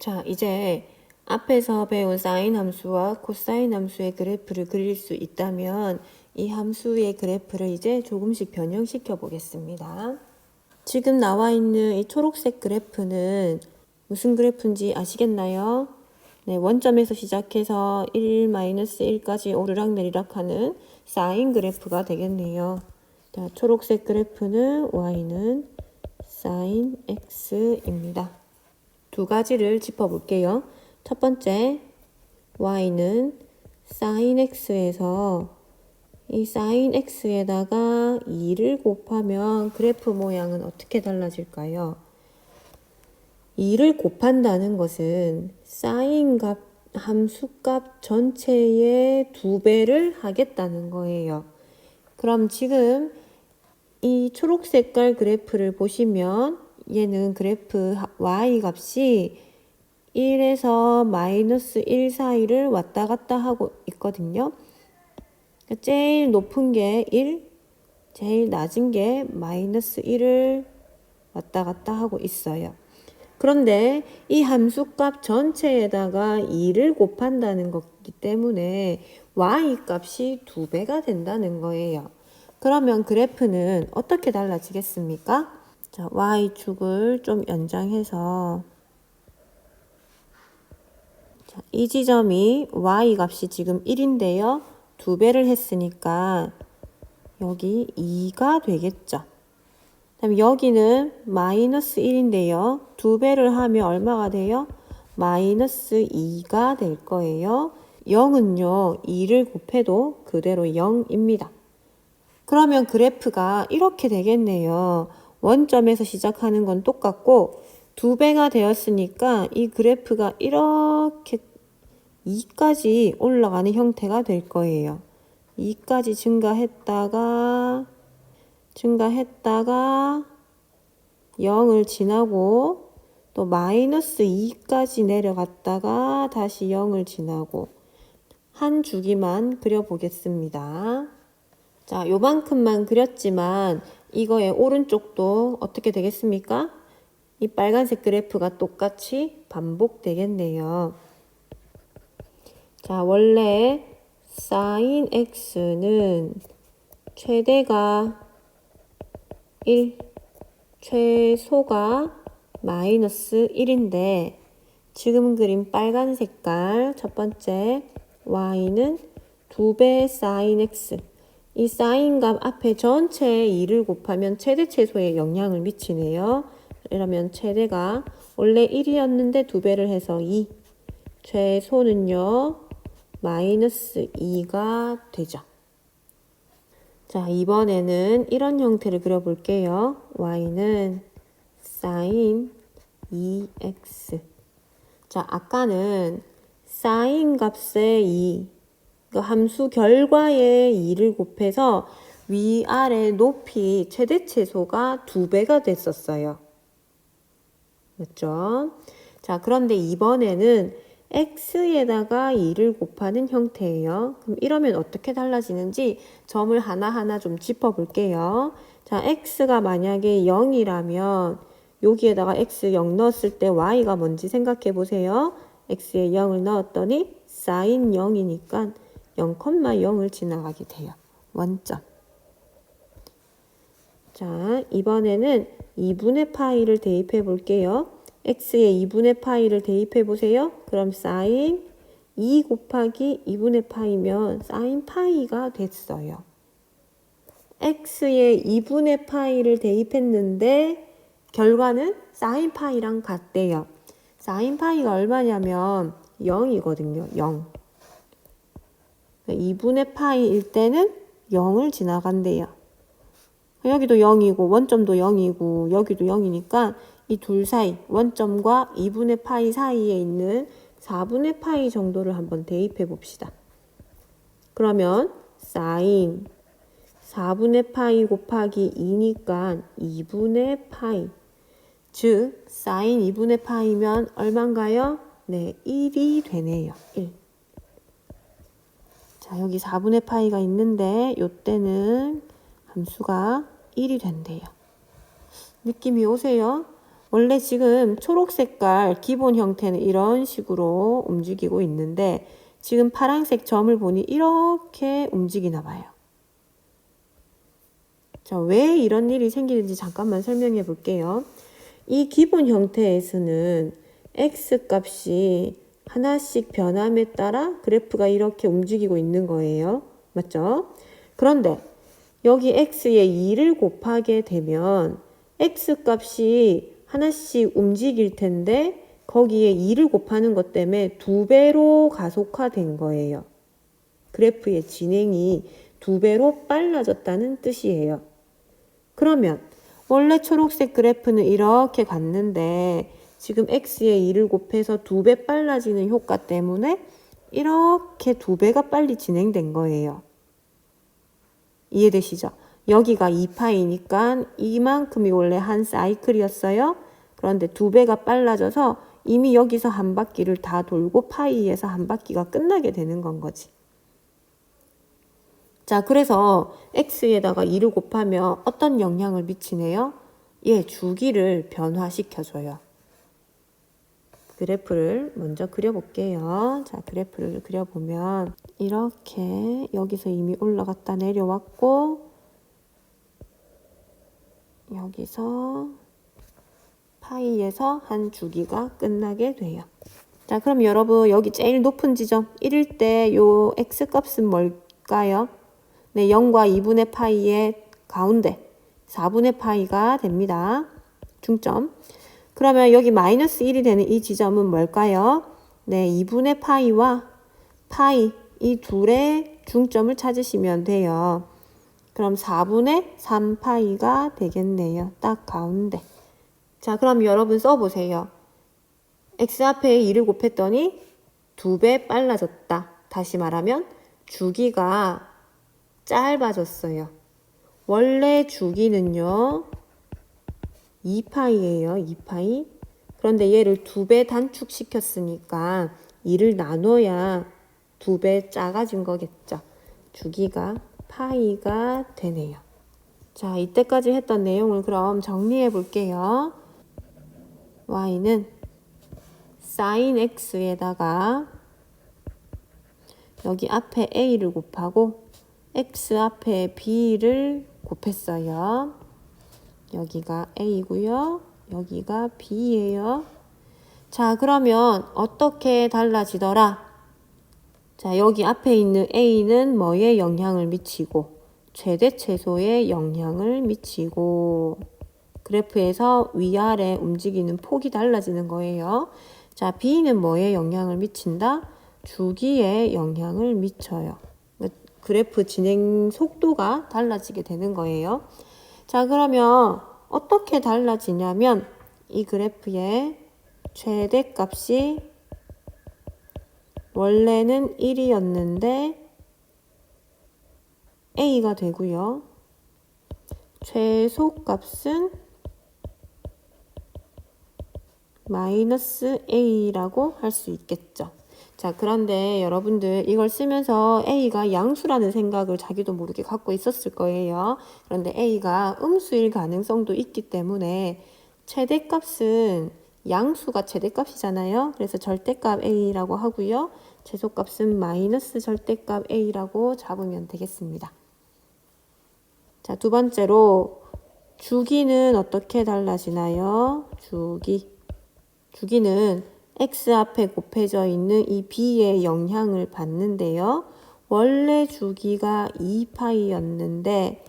자, 이제 앞에서 배운 사인 함수와 코사인 함수의 그래프를 그릴 수 있다면 이 함수의 그래프를 이제 조금씩 변형시켜 보겠습니다. 지금 나와 있는 이 초록색 그래프는 무슨 그래프인지 아시겠나요? 네, 원점에서 시작해서 1-1까지 오르락내리락 하는 사인 그래프가 되겠네요. 자, 초록색 그래프는 y는 사인 x입니다. 두 가지를 짚어볼게요. 첫 번째, y는 sin x에서 이 sin x에다가 2를 곱하면 그래프 모양은 어떻게 달라질까요? 2를 곱한다는 것은 sin 값, 함수값 전체의 2배를 하겠다는 거예요. 그럼 지금 이 초록 색깔 그래프를 보시면 얘는 그래프 y 값이 1에서 마이너스 1 사이를 왔다 갔다 하고 있거든요. 제일 높은 게 1, 제일 낮은 게 마이너스 1을 왔다 갔다 하고 있어요. 그런데 이 함수값 전체에다가 2를 곱한다는 거기 때문에 y 값이 2배가 된다는 거예요. 그러면 그래프는 어떻게 달라지겠습니까? 자, y축을 좀 연장해서 자, 이 지점이 y 값이 지금 1인데요. 2배를 했으니까 여기 2가 되겠죠. 그다음에 여기는 마이너스 1인데요. 2배를 하면 얼마가 돼요? 마이너스 2가 될 거예요. 0은요. 2를 곱해도 그대로 0입니다. 그러면 그래프가 이렇게 되겠네요. 원점에서 시작하는 건 똑같고 2배가 되었으니까 이 그래프가 이렇게 2까지 올라가는 형태가 될 거예요. 2까지 증가했다가 0을 지나고 또 마이너스 2까지 내려갔다가 다시 0을 지나고 한 주기만 그려보겠습니다. 자, 요만큼만 그렸지만 이거의 오른쪽도 어떻게 되겠습니까? 이 빨간색 그래프가 똑같이 반복되겠네요. 자, 원래 sin x는 최대가 1, 최소가 마이너스 1인데 지금 그린 빨간 색깔 첫 번째 y는 2배 sin x 이 sin 값 앞에 전체에 2를 곱하면 최대 최소에 영향을 미치네요. 이러면 최대가 원래 1이었는데 2배를 해서 2 최소는요 마이너스 2가 되죠. 자, 이번에는 이런 형태를 그려볼게요. y는 sin 2x. 자, 아까는 sin 값에 2, 그 함수 결과에 2를 곱해서 위아래 높이 최대 최소가 2배가 됐었어요. 맞죠? 자, 그런데 이번에는 x에다가 2를 곱하는 형태예요. 그럼 이러면 어떻게 달라지는지 점을 하나하나 좀 짚어볼게요. 자, x가 만약에 0이라면 여기에다가 x 0 넣었을 때 y가 뭔지 생각해 보세요. x에 0을 넣었더니 sin 0이니까 0,0을 지나가게 돼요. 원점. 자, 이번에는 2분의 파이를 대입해 볼게요. x에 2분의 파이를 대입해 보세요. 그럼 sin 2 곱하기 2분의 파이면 sin 파이가 됐어요. x에 2분의 파이를 대입했는데 결과는 sin 파이랑 같대요. sin 파이가 얼마냐면 0이거든요. 0. 2분의 파이일 때는 0을 지나간대요. 여기도 0이고 원점도 0이고 여기도 0이니까 이 둘 사이 원점과 2분의 파이 사이에 있는 4분의 파이 정도를 한번 대입해 봅시다. 그러면 sin 4분의 파이 곱하기 2니까 2분의 파이 즉 sin 2분의 파이면 얼마인가요? 네, 1이 되네요. 1. 자, 여기 4분의 파이가 있는데 요때는 함수가 1이 된대요. 느낌이 오세요? 원래 지금 초록 색깔 기본 형태는 이런 식으로 움직이고 있는데 지금 파란색 점을 보니 이렇게 움직이나 봐요. 자, 왜 이런 일이 생기는지 잠깐만 설명해 볼게요. 이 기본 형태에서는 x 값이 하나씩 변함에 따라 그래프가 이렇게 움직이고 있는 거예요. 맞죠? 그런데 여기 x에 2를 곱하게 되면 x 값이 하나씩 움직일 텐데 거기에 2를 곱하는 것 때문에 2배로 가속화된 거예요. 그래프의 진행이 2배로 빨라졌다는 뜻이에요. 그러면 원래 초록색 그래프는 이렇게 갔는데 지금 x에 2를 곱해서 2배 빨라지는 효과 때문에 이렇게 2배가 빨리 진행된 거예요. 이해되시죠? 여기가 2파이니까 이만큼이 원래 한 사이클이었어요. 그런데 2배가 빨라져서 이미 여기서 한 바퀴를 다 돌고 파이에서 한 바퀴가 끝나게 되는 건 거지. 자, 그래서 x에다가 2를 곱하면 어떤 영향을 미치네요? 주기를 변화시켜줘요. 그래프를 먼저 그려볼게요. 자, 그래프를 그려보면 이렇게 여기서 이미 올라갔다 내려왔고 여기서 파이에서 한 주기가 끝나게 돼요. 자, 그럼 여러분 여기 제일 높은 지점 1일 때 요 x값은 뭘까요? 네, 0과 2분의 파이의 가운데 4분의 파이가 됩니다. 중점. 그러면 여기 마이너스 1이 되는 이 지점은 뭘까요? 네, 2분의 파이와 파이 이 둘의 중점을 찾으시면 돼요. 그럼 4분의 3파이가 되겠네요. 딱 가운데. 자, 그럼 여러분 써보세요. x 앞에 2를 곱했더니 2배 빨라졌다. 다시 말하면 주기가 짧아졌어요. 원래 주기는요 2파이예요. 2파이. 그런데 얘를 2배 단축시켰으니까 2를 나눠야 2배 작아진 거겠죠. 주기가 파이가 되네요. 자, 이때까지 했던 내용을 그럼 정리해 볼게요. y는 sin x에다가 여기 앞에 a를 곱하고 x 앞에 b를 곱했어요. 여기가 a고요. 여기가 b예요. 자, 그러면 어떻게 달라지더라? 자, 여기 앞에 있는 a는 뭐에 영향을 미치고 최대 최소에 영향을 미치고 그래프에서 위아래 움직이는 폭이 달라지는 거예요. 자, b는 뭐에 영향을 미친다? 주기에 영향을 미쳐요. 그래프 진행 속도가 달라지게 되는 거예요. 자, 그러면 어떻게 달라지냐면 이 그래프의 최대값이 원래는 1이었는데 a가 되고요. 최소값은 마이너스 a라고 할 수 있겠죠. 자, 그런데 여러분들 이걸 쓰면서 a가 양수라는 생각을 자기도 모르게 갖고 있었을 거예요. 그런데 a가 음수일 가능성도 있기 때문에 최대값은 양수가 최대값이잖아요. 그래서 절대값 a라고 하고요. 최소값은 마이너스 절대값 a라고 잡으면 되겠습니다. 자, 두 번째로 주기는 어떻게 달라지나요? 주기는 x 앞에 곱해져 있는 이 b의 영향을 받는데요. 원래 주기가 2파이였는데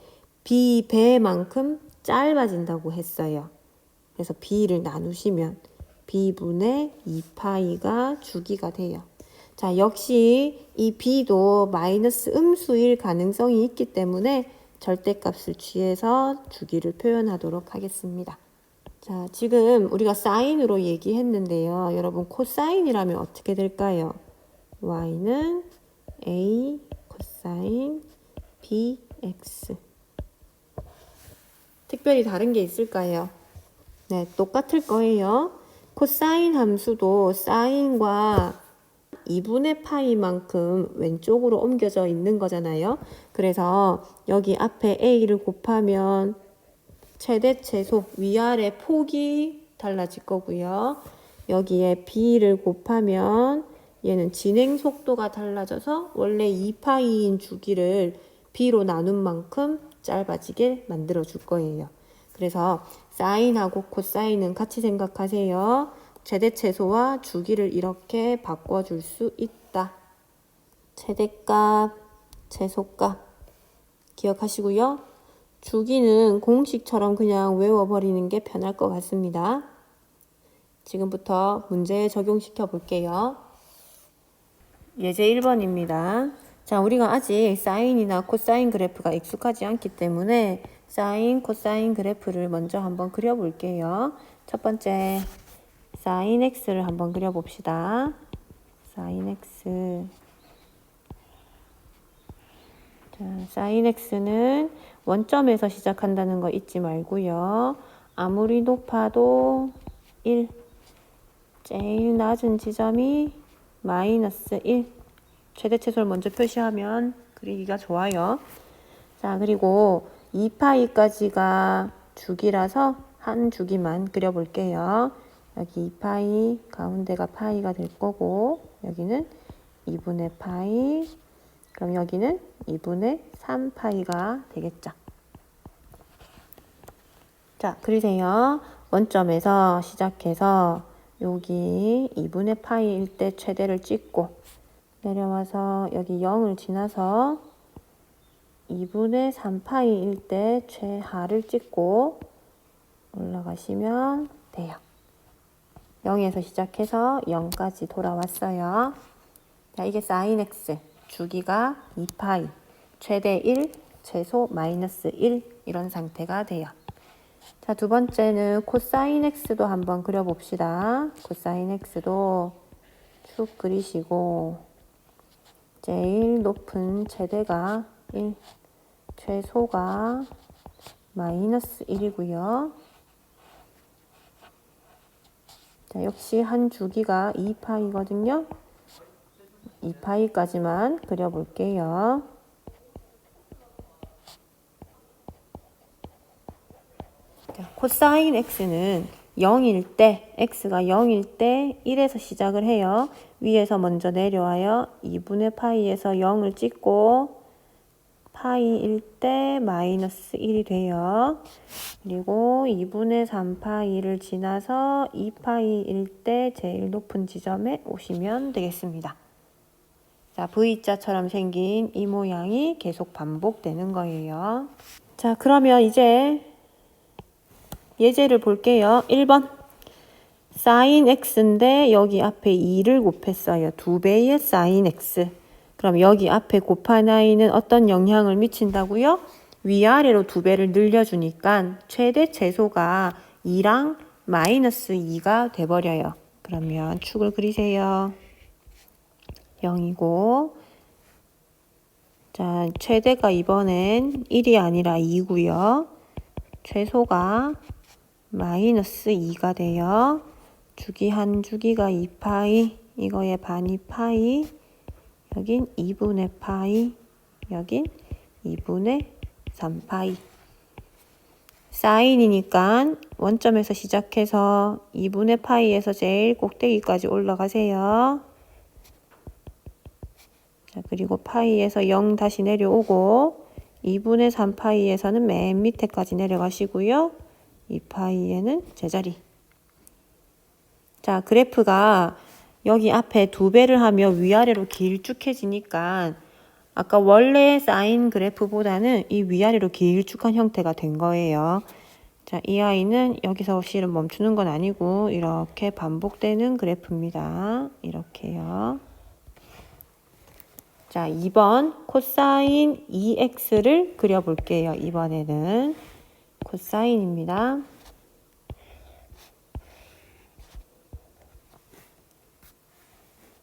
b배만큼 짧아진다고 했어요. 그래서 b를 나누시면 b분의 2파이가 주기가 돼요. 자, 역시 이 b도 마이너스 음수일 가능성이 있기 때문에 절대값을 취해서 주기를 표현하도록 하겠습니다. 자, 지금 우리가 사인으로 얘기했는데요. 여러분 코사인이라면 어떻게 될까요? y는 a 코사인 bx. 특별히 다른 게 있을까요? 네, 똑같을 거예요. 코사인 함수도 사인과 2분의 파이만큼 왼쪽으로 옮겨져 있는 거잖아요. 그래서 여기 앞에 a를 곱하면 최대 최소 위아래 폭이 달라질 거고요. 여기에 b를 곱하면 얘는 진행 속도가 달라져서 원래 2파이인 주기를 b로 나눈 만큼 짧아지게 만들어 줄 거예요. 그래서 사인하고 코사인은 같이 생각하세요. 최대최소와 주기를 이렇게 바꿔줄 수 있다. 최대값, 최소값 기억하시고요. 주기는 공식처럼 그냥 외워버리는 게 편할 것 같습니다. 지금부터 문제에 적용시켜 볼게요. 예제 1번입니다. 자, 우리가 아직 사인이나 코사인 그래프가 익숙하지 않기 때문에 사인, 코사인 그래프를 먼저 한번 그려볼게요. 첫 번째, 사인 x를 한번 그려봅시다. 사인 x. 자, 사인 x는 원점에서 시작한다는 거 잊지 말고요. 아무리 높아도 1. 제일 낮은 지점이 마이너스 1. 최대 최소를 먼저 표시하면 그리기가 좋아요. 자, 그리고 2파이까지가 주기라서 한 주기만 그려볼게요. 여기 2파이, 가운데가 파이가 될 거고, 여기는 2분의 파이, 그럼 여기는 2분의 3파이가 되겠죠. 자, 그리세요. 원점에서 시작해서 여기 2분의 파이일 때 최대를 찍고 내려와서 여기 0을 지나서 2분의 3파이일 때 최하를 찍고 올라가시면 돼요. 0에서 시작해서 0까지 돌아왔어요. 자, 이게 사인 x, 주기가 2파이, 최대 1, 최소 마이너스 1 이런 상태가 돼요. 자, 두 번째는 코사인 x도 한번 그려봅시다. 코사인 x도 쭉 그리시고 제일 높은 최대가 1, 최소가 마이너스 1이고요. 자, 역시 한 주기가 2파이거든요. 2파이까지만 그려볼게요. 자, 코사인 x는 0일 때, x가 0일 때 1에서 시작을 해요. 위에서 먼저 내려와요. 2분의 파이에서 0을 찍고 파이일 때 마이너스 1이 돼요. 그리고 2분의 3파이를 지나서 2파이일 때 제일 높은 지점에 오시면 되겠습니다. 자, V자처럼 생긴 이 모양이 계속 반복되는 거예요. 자, 그러면 이제 예제를 볼게요. 1번. 사인 x인데 여기 앞에 2를 곱했어요. 2배의 사인 x. 그럼 여기 앞에 곱한 i는 어떤 영향을 미친다고요? 위아래로 2배를 늘려주니까 최대 최소가 2랑 마이너스 2가 돼버려요. 그러면 축을 그리세요. 0이고 자, 최대가 이번엔 1이 아니라 2고요. 최소가 마이너스 2가 돼요. 주기 한 주기가 2파이, 이거의 반이 파이, 여긴 2분의 파이, 여긴 2분의 3파이. 사인이니까 원점에서 시작해서 2분의 파이에서 제일 꼭대기까지 올라가세요. 자, 그리고 파이에서 0 다시 내려오고 2분의 3파이에서는 맨 밑에까지 내려가시고요. 2파이에는 제자리. 자, 그래프가 여기 앞에 2배를 하면 위아래로 길쭉해지니까 아까 원래 사인 그래프보다는 이 위아래로 길쭉한 형태가 된 거예요. 자, 이 아이는 여기서 실은 멈추는 건 아니고 이렇게 반복되는 그래프입니다. 이렇게요. 자, 2번 코사인 2x를 그려볼게요. 이번에는 코사인입니다.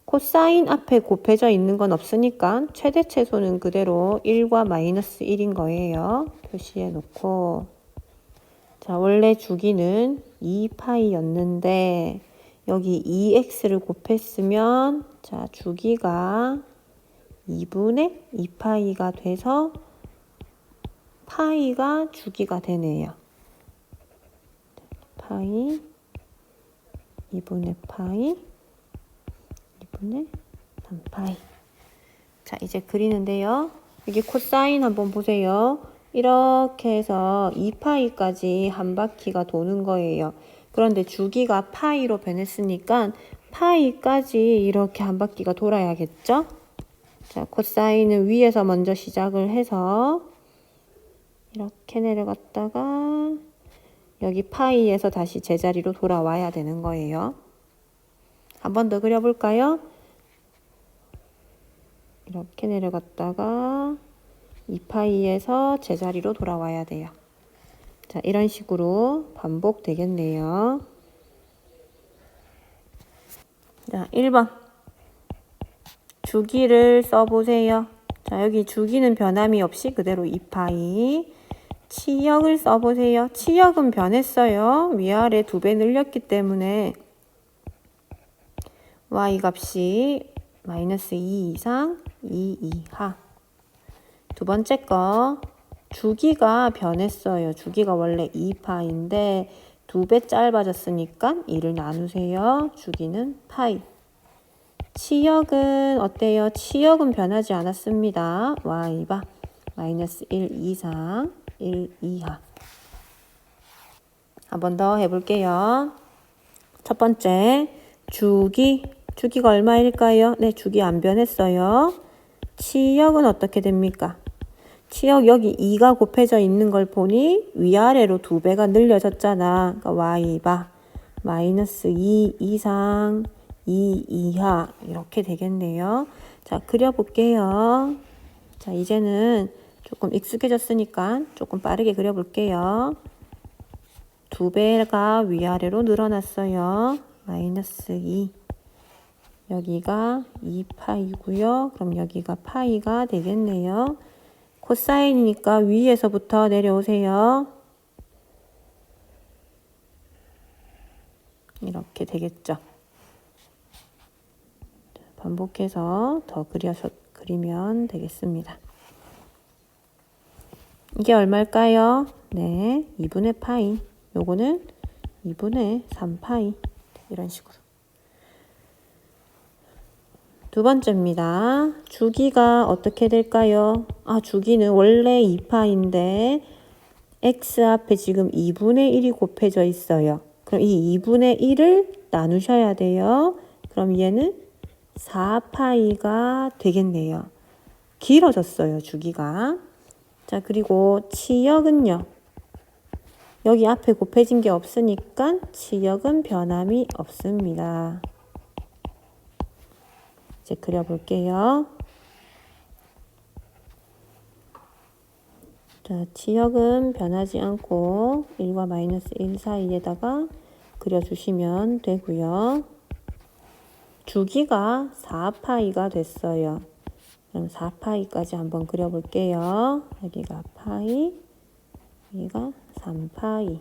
코사인 앞에 곱해져 있는 건 없으니까 최대 최소는 그대로 1과 마이너스 1인 거예요. 표시해 놓고 자, 원래 주기는 2파이였는데 여기 2x를 곱했으면 자, 주기가 2분의 2파이가 돼서 파이가 주기가 되네요. 파이 2분의 파이 2분의 3파이. 자, 이제 그리는데요. 여기 코사인 한번 보세요. 이렇게 해서 2파이까지 한 바퀴가 도는 거예요. 그런데 주기가 파이로 변했으니까 파이까지 이렇게 한 바퀴가 돌아야겠죠? 자, 코사인은 위에서 먼저 시작을 해서 이렇게 내려갔다가 여기 파이에서 다시 제자리로 돌아와야 되는 거예요. 한 번 더 그려볼까요? 이렇게 내려갔다가 2파이에서 제자리로 돌아와야 돼요. 자, 이런 식으로 반복되겠네요. 자, 1번. 주기를 써보세요. 자, 여기 주기는 변함이 없이 그대로 2파이. 치역을 써보세요. 치역은 변했어요. 위아래 2배 늘렸기 때문에 y 값이 마이너스 2 이상 2 이하. 두 번째 거 주기가 변했어요. 주기가 원래 2파인데 2배 짧아졌으니까 2를 나누세요. 주기는 파이. 치역은 어때요? 치역은 변하지 않았습니다. y가 마이너스 1 이상 1 이하. 한 번 더 해볼게요. 첫 번째 주기가 얼마일까요? 네, 주기 안 변했어요. 치역은 어떻게 됩니까? 치역 여기 2가 곱해져 있는 걸 보니 위아래로 2배가 늘려졌잖아. 그러니까 y바 마이너스 2 이상 2 이하 이렇게 되겠네요. 자, 그려볼게요. 자, 이제는 조금 익숙해졌으니까 조금 빠르게 그려볼게요. 2배가 위아래로 늘어났어요. 마이너스 2. 여기가 2파이고요. 그럼 여기가 파이가 되겠네요. 코사인이니까 위에서부터 내려오세요. 이렇게 되겠죠. 반복해서 더 그리면 되겠습니다. 이게 얼마일까요? 네, 2분의 파이. 요거는 2분의 3파이. 이런 식으로. 두 번째입니다. 주기가 어떻게 될까요? 주기는 원래 2파인데 x 앞에 지금 2분의 1이 곱해져 있어요. 그럼 이 2분의 1을 나누셔야 돼요. 그럼 얘는 4파이가 되겠네요. 길어졌어요, 주기가. 자, 그리고 치역은요. 여기 앞에 곱해진 게 없으니까 치역은 변함이 없습니다. 이제 그려볼게요. 자, 치역은 변하지 않고 1과 마이너스 1 사이에다가 그려주시면 되고요. 주기가 4파이가 됐어요. 그럼 4파이까지 한번 그려볼게요. 여기가 파이, 여기가 3파이.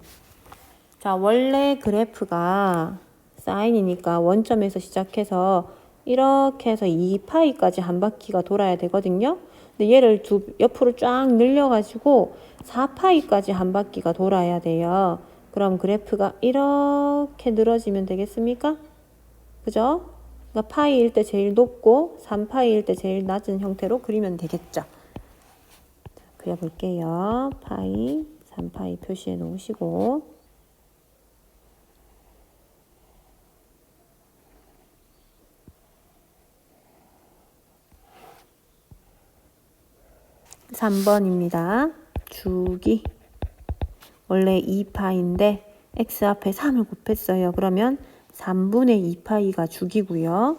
자, 원래 그래프가 사인이니까 원점에서 시작해서 이렇게 해서 2파이까지 한 바퀴가 돌아야 되거든요. 근데 얘를 옆으로 쫙 늘려가지고 4파이까지 한 바퀴가 돌아야 돼요. 그럼 그래프가 이렇게 늘어지면 되겠습니까? 그죠? 그러니까 파이일 때 제일 높고 3파이일 때 제일 낮은 형태로 그리면 되겠죠. 그려볼게요. 파이, 3파이 표시해 놓으시고 3번입니다. 주기 원래 2파인데 x 앞에 3을 곱했어요. 그러면 3분의 2파이가 주기고요.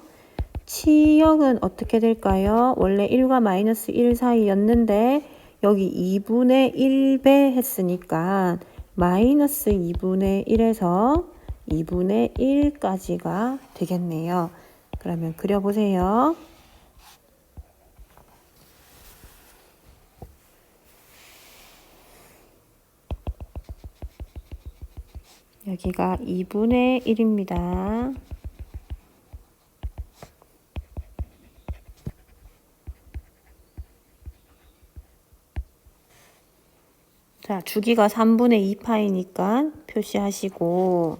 치역은 어떻게 될까요? 원래 1과 마이너스 1 사이였는데 여기 2분의 1배 했으니까 마이너스 2분의 1에서 2분의 1까지가 되겠네요. 그러면 그려보세요. 여기가 2분의 1입니다. 자, 주기가 3분의 2파이니까 표시하시고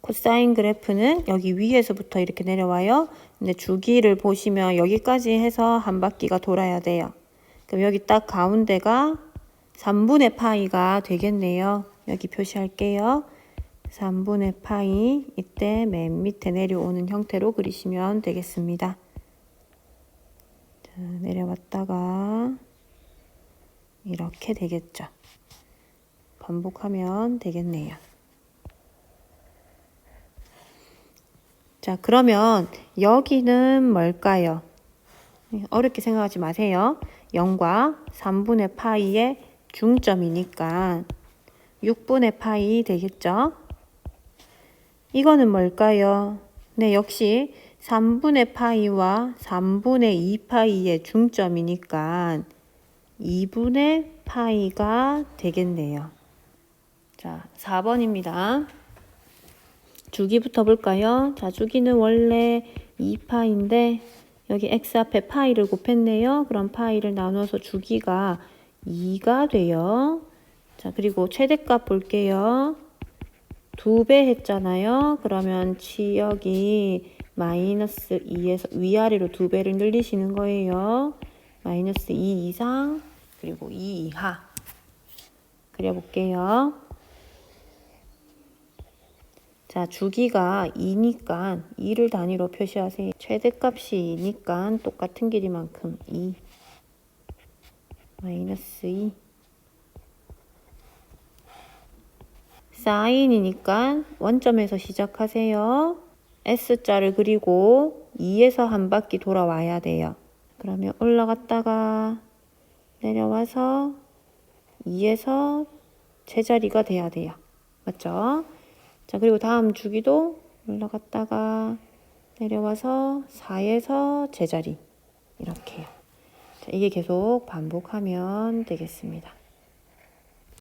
코사인 그래프는 여기 위에서부터 이렇게 내려와요. 근데 주기를 보시면 여기까지 해서 한 바퀴가 돌아야 돼요. 그럼 여기 딱 가운데가 3분의 파이가 되겠네요. 여기 표시할게요. 3분의 파이, 이때 맨 밑에 내려오는 형태로 그리시면 되겠습니다. 자, 내려왔다가 이렇게 되겠죠. 반복하면 되겠네요. 자, 그러면 여기는 뭘까요? 어렵게 생각하지 마세요. 0과 3분의 파이의 중점이니까 6분의 파이 되겠죠? 이거는 뭘까요? 네, 역시 3분의 파이와 3분의 2 파이의 중점이니까 2분의 파이가 되겠네요. 자, 4번입니다. 주기부터 볼까요? 자, 주기는 원래 2파인데 여기 x 앞에 파이를 곱했네요. 그럼 파이를 나눠서 주기가 2가 돼요. 자, 그리고 최대값 볼게요. 2배 했잖아요. 그러면 치역이 마이너스 2에서 위아래로 2배를 늘리시는 거예요. 마이너스 2 이상 그리고 2 이하 그려볼게요. 자, 주기가 2니까 2를 단위로 표시하세요. 최대값이 2니까 똑같은 길이만큼 2 마이너스 2 사인이니까 원점에서 시작하세요. S자를 그리고 2에서 한 바퀴 돌아와야 돼요. 그러면 올라갔다가 내려와서 2에서 제자리가 돼야 돼요. 맞죠? 자, 그리고 다음 주기도 올라갔다가 내려와서 4에서 제자리 이렇게요. 자, 이게 계속 반복하면 되겠습니다.